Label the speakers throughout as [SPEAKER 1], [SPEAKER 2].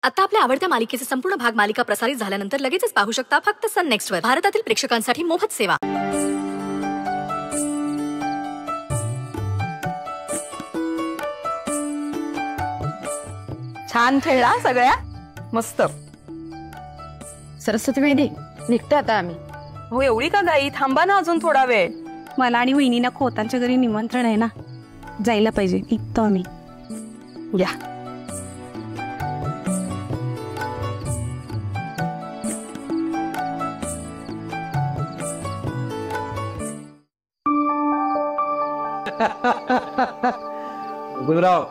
[SPEAKER 1] आता आपल्या आवडत्या मालिकेचे संपूर्ण भाग मालिका प्रसारित झाल्यानंतर लगेचच पाहू शकता फक्त सन नेक्स्ट वर. भारतातील प्रेक्षकांसाठी मोफत सेवा.
[SPEAKER 2] छान खेळला सगळ्या, मस्त.
[SPEAKER 3] सरस्वती वहिनी निघतो आता आम्ही.
[SPEAKER 2] हो एवढी का गाई, थांबा ना अजून थोडा वेळ.
[SPEAKER 4] मला आणि वहिनीला खोतांच्या घरी निमंत्रण आहे ना, जायला पाहिजे. निघतो आम्ही.
[SPEAKER 2] या
[SPEAKER 5] गुजराव,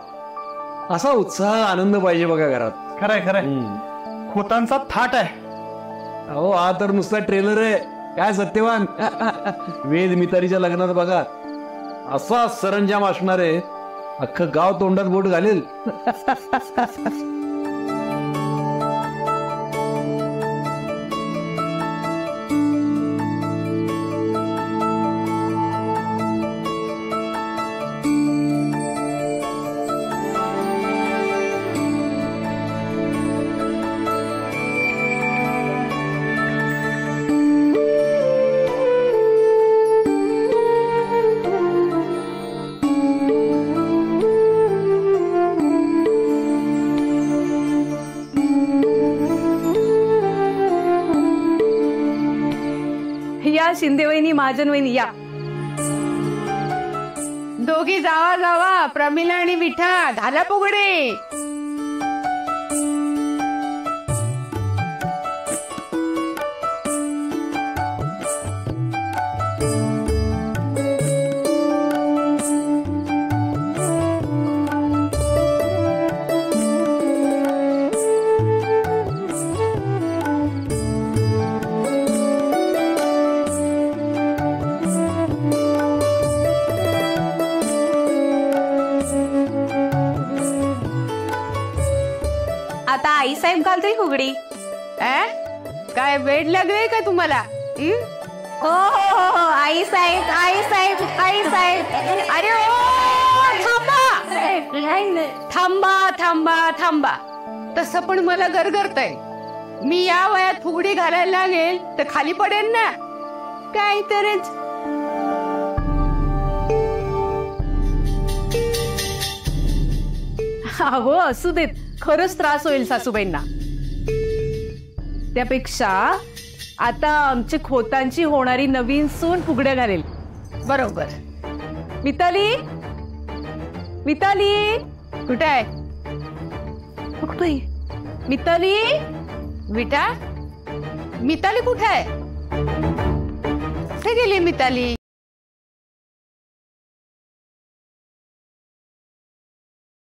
[SPEAKER 5] असा उत्साह आनंद पाहिजे बघा घरात.
[SPEAKER 6] खरंय खरंय, खोतांचा थाट आहे.
[SPEAKER 5] अहो हा तर नुसता ट्रेलर आहे. काय सत्यवान, वेद मितारीच्या लग्नात बघा असा सरंजाम असणार आहे, अख्खं गाव तोंडात बोट घालेल.
[SPEAKER 2] या शिंदे वहिनी, महाजन वहिनी या.
[SPEAKER 3] दोघी जावा जावा, प्रमिला आणि विठा झाला पुगडे.
[SPEAKER 4] आता आई साहेब घालतोय फुगडी.
[SPEAKER 3] काय वेड लागले का तुम्हाला?
[SPEAKER 4] हो हो हो हो, आई साहेब, आई साहेब, आई साहेब.
[SPEAKER 3] अरे थांबा थांबा थांबा. तसं पण मला गरगरतंय. मी या वयात फुगडी घालायला लागेल तर खाली पडेल ना. काय तरच.
[SPEAKER 2] हो असू देत, खरंच त्रास होईल सासूबाईंना. त्यापेक्षा आता आमची खोतांची होणारी नवीन सून फुगड्या घालेल.
[SPEAKER 3] बरोबर.
[SPEAKER 2] मिताली, मिताली
[SPEAKER 3] कुठे आहे?
[SPEAKER 2] मिताली,
[SPEAKER 3] विटा, मिताली कुठे आहे? कुठे गेली मिताली?